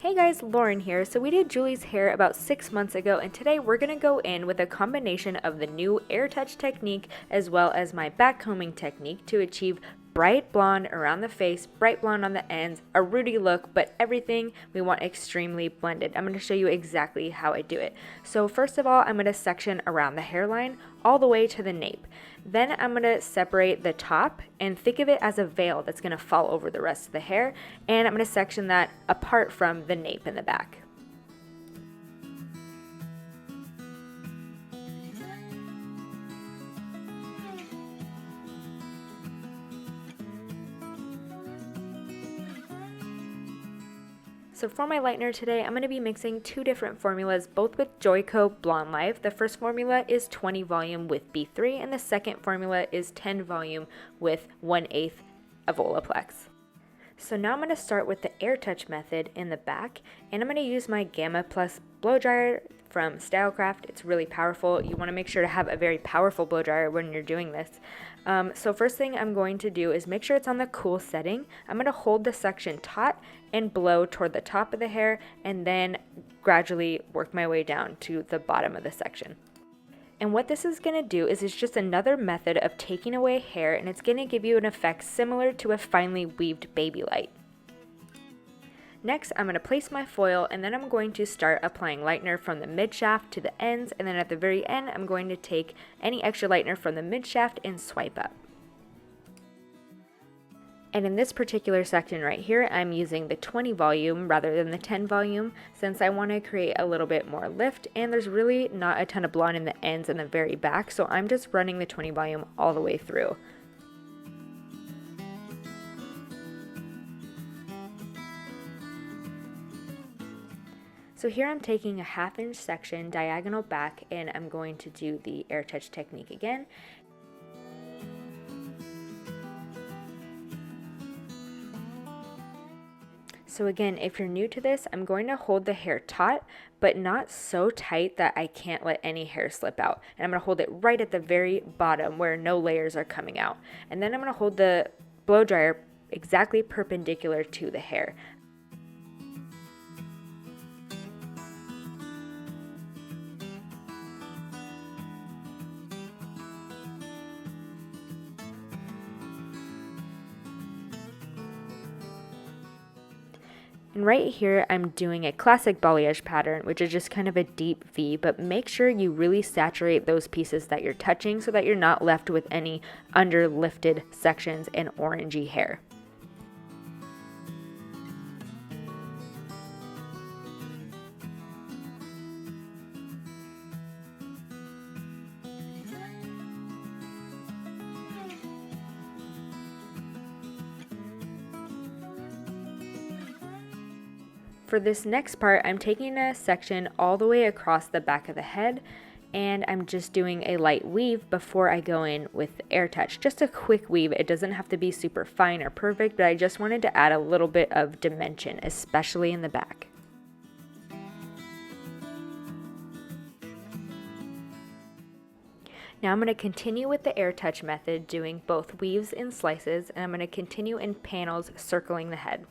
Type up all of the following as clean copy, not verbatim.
Hey guys, Lauren here. So we did Julie's hair about 6 months ago, and today we're going to go in with a combination of the new AIRTOUCH technique as well as my backcombing technique to achieve bright blonde around the face, bright blonde on the ends, a rooty look, but everything we want extremely blended. I'm going to show you exactly how I do it. So first of all, I'm going to section around the hairline all the way to the nape. Then I'm going to separate the top and think of it as a veil that's going to fall over the rest of the hair, and I'm going to section that apart from the nape in the back. So for my lightener today, I'm going to be mixing two different formulas, both with Joico Blonde Life. The first formula is 20 volume with B3, and the second formula is 10 volume with 1/8 of Olaplex. So now I'm going to start with the AIRTOUCH method in the back, and I'm going to use my Gamma Plus blow dryer from STYLIST. It's really powerful. You want to make sure to have a very powerful blow dryer when you're doing this. So first thing I'm going to do is make sure it's on the cool setting. I'm going to hold the section taut and blow toward the top of the hair, and then gradually work my way down to the bottom of the section. And what this is going to do is it's just another method of taking away hair, and it's going to give you an effect similar to a finely weaved baby light. Next, I'm going to place my foil, and then I'm going to start applying lightener from the mid shaft to the ends, and then at the very end I'm going to take any extra lightener from the mid shaft and swipe up. And in this particular section right here, I'm using the 20 volume rather than the 10 volume since I want to create a little bit more lift, and there's really not a ton of blonde in the ends and the very back, so I'm just running the 20 volume all the way through. So here I'm taking a 1/2 inch section diagonal back, and I'm going to do the AIRTOUCH technique again. So again, if you're new to this, I'm going to hold the hair taut, but not so tight that I can't let any hair slip out. And I'm going to hold it right at the very bottom where no layers are coming out. And then I'm going to hold the blow dryer exactly perpendicular to the hair. And right here, I'm doing a classic balayage pattern, which is just kind of a deep V, but make sure you really saturate those pieces that you're touching so that you're not left with any underlifted sections and orangey hair. For this next part, I'm taking a section all the way across the back of the head, and I'm just doing a light weave before I go in with AIRTOUCH. Just a quick weave. It doesn't have to be super fine or perfect, but I just wanted to add a little bit of dimension, especially in the back. Now I'm going to continue with the AIRTOUCH method, doing both weaves and slices, and I'm going to continue in panels circling the head.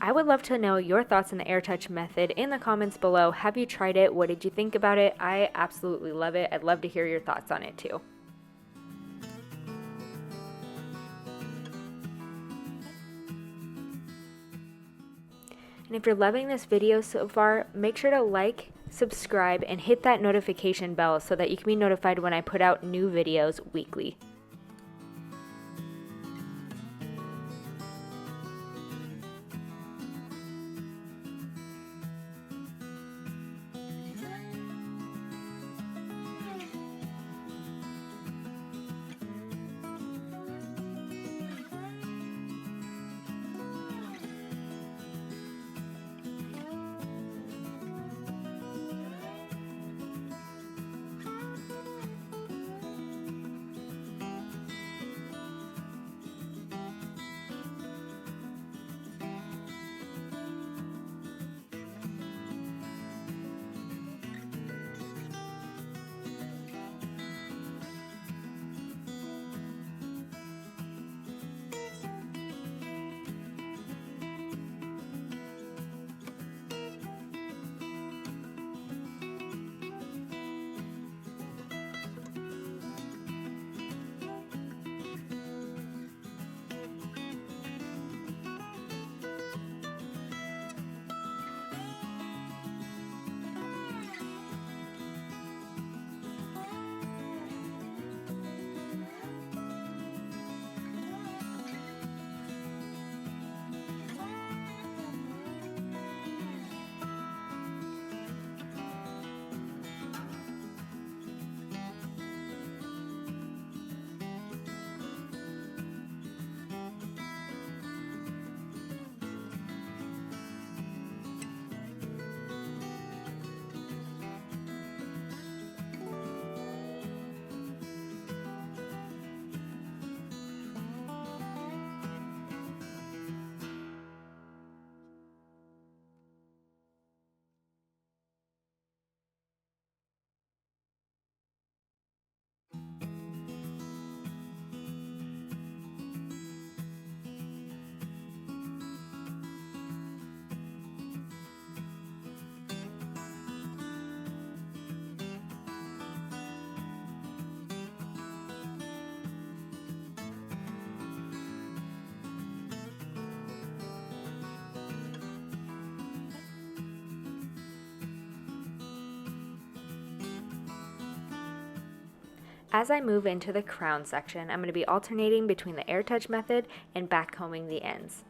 I would love to know your thoughts on the AIRTOUCH method in the comments below. Have you tried it? What did you think about it? I absolutely love it. I'd love to hear your thoughts on it too. And if you're loving this video so far, make sure to like, subscribe, and hit that notification bell so that you can be notified when I put out new videos weekly. As I move into the crown section, I'm going to be alternating between the AIRTOUCH method and backcombing the ends.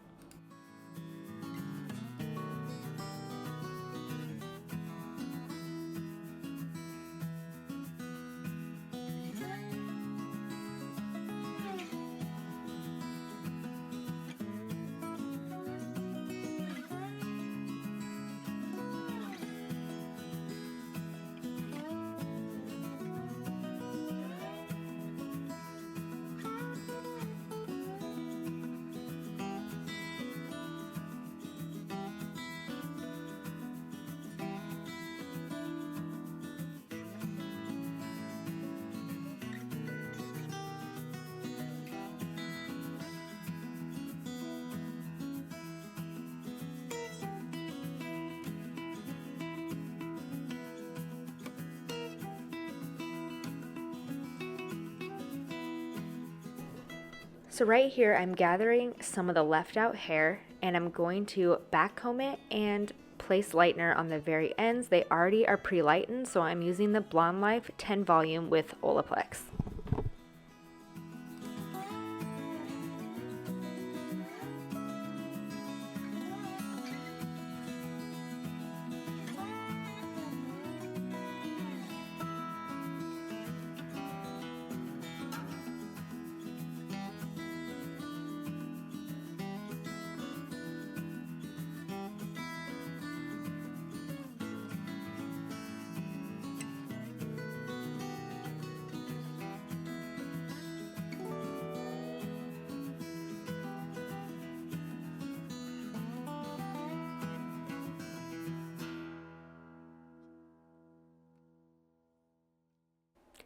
So right here, I'm gathering some of the left out hair and I'm going to backcomb it and place lightener on the very ends. They already are pre-lightened, so I'm using the Blonde Life 10 volume with Olaplex.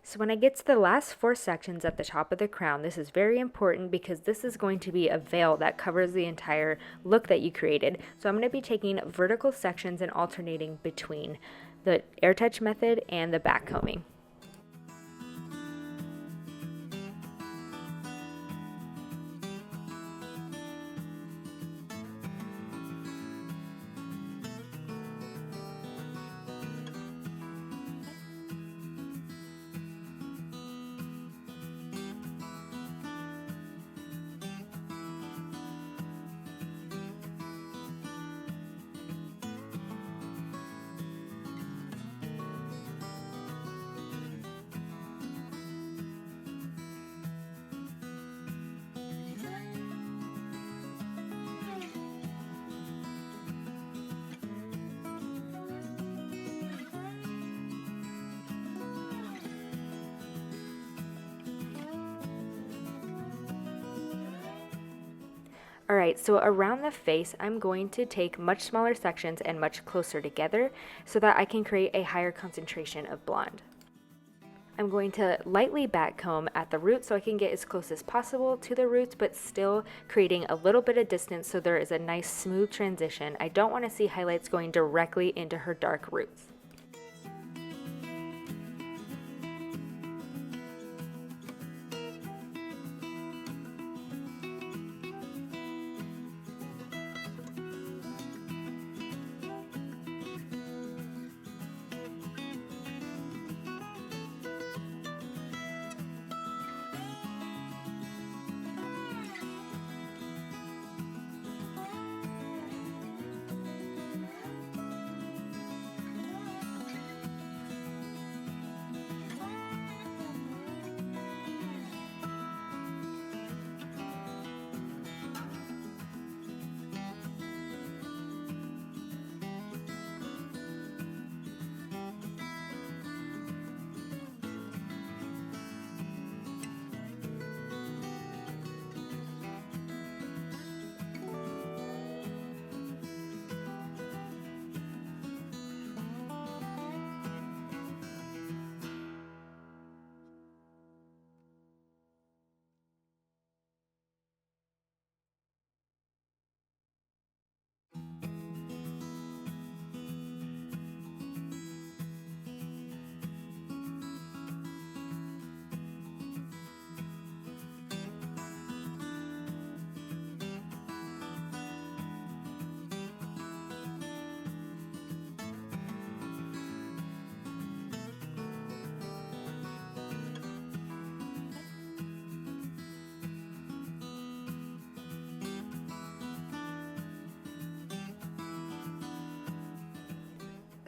So when I get to the last 4 sections at the top of the crown, this is very important because this is going to be a veil that covers the entire look that you created. So I'm going to be taking vertical sections and alternating between the AIRTOUCH method and the backcombing. Alright, so around the face, I'm going to take much smaller sections and much closer together so that I can create a higher concentration of blonde. I'm going to lightly backcomb at the root so I can get as close as possible to the roots, but still creating a little bit of distance so there is a nice smooth transition. I don't want to see highlights going directly into her dark roots.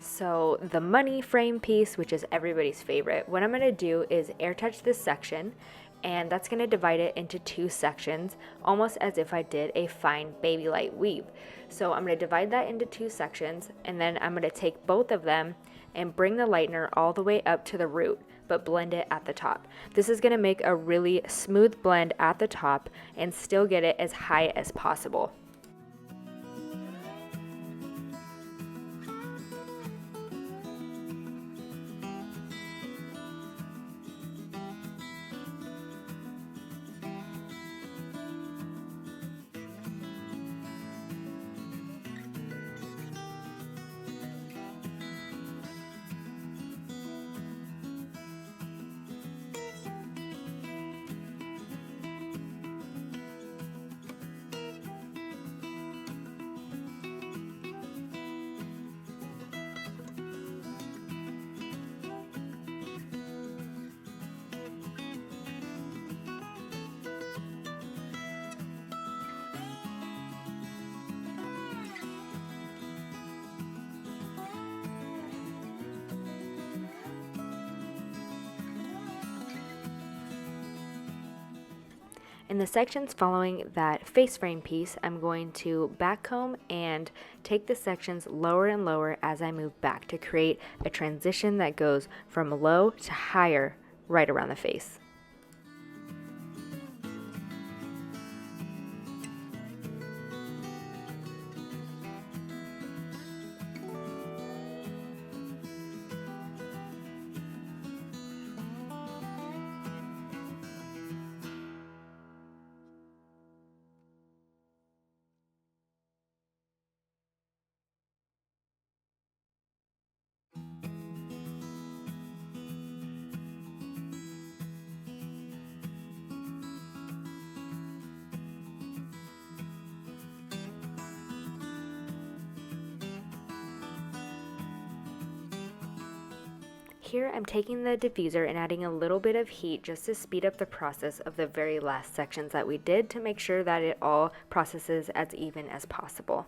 So the money frame piece, which is everybody's favorite, what I'm going to do is AIRTOUCH this section, and that's going to divide it into 2 sections, almost as if I did a fine baby light weave. So I'm going to divide that into 2 sections, and then I'm going to take both of them and bring the lightener all the way up to the root, but blend it at the top. This is going to make a really smooth blend at the top and still get it as high as possible. In the sections following that face frame piece, I'm going to backcomb and take the sections lower and lower as I move back to create a transition that goes from low to higher right around the face. here I'm taking the diffuser and adding a little bit of heat just to speed up the process of the very last sections that we did to make sure that it all processes as even as possible.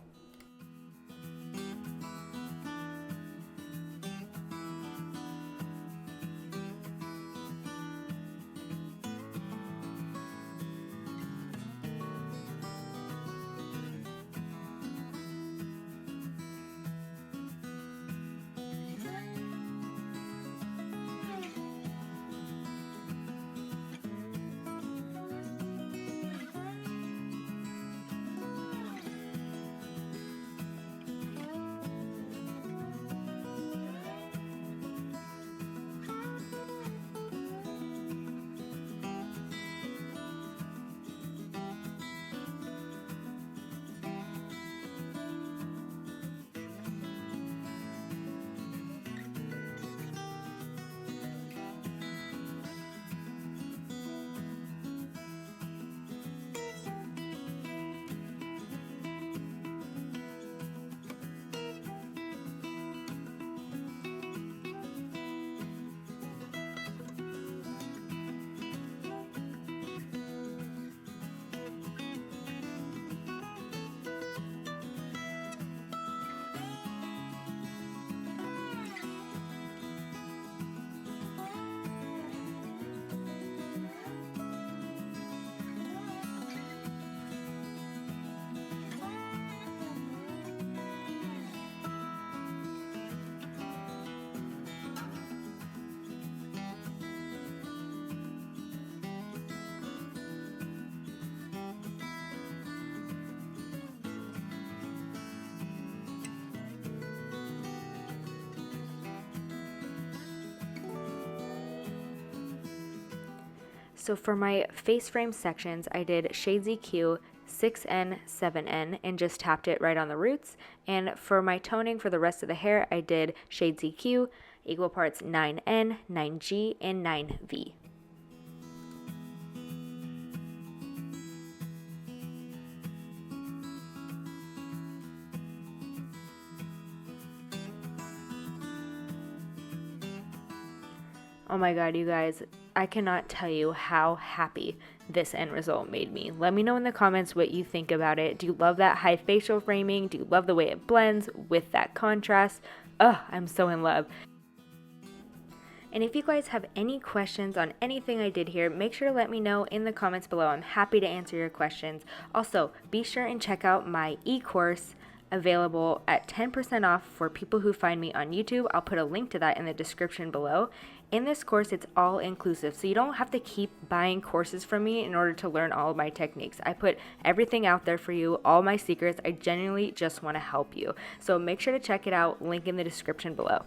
So for my face frame sections, I did Shades EQ 6N, 7N, and just tapped it right on the roots. And for my toning for the rest of the hair, I did Shades EQ, equal parts 9N, 9G, and 9V. Oh my god, you guys, I cannot tell you how happy this end result made me. Let me know in the comments what you think about it. Do you love that high facial framing? Do you love the way it blends with that contrast? Ugh, I'm so in love. And if you guys have any questions on anything I did here, make sure to let me know in the comments below. I'm happy to answer your questions. Also, be sure and check out my e-course available at 10% off for people who find me on YouTube. I'll put a link to that in the description below. In this course, it's all inclusive, so you don't have to keep buying courses from me in order to learn all of my techniques. I put everything out there for you, all my secrets. I genuinely just want to help you. So make sure to check it out, link in the description below.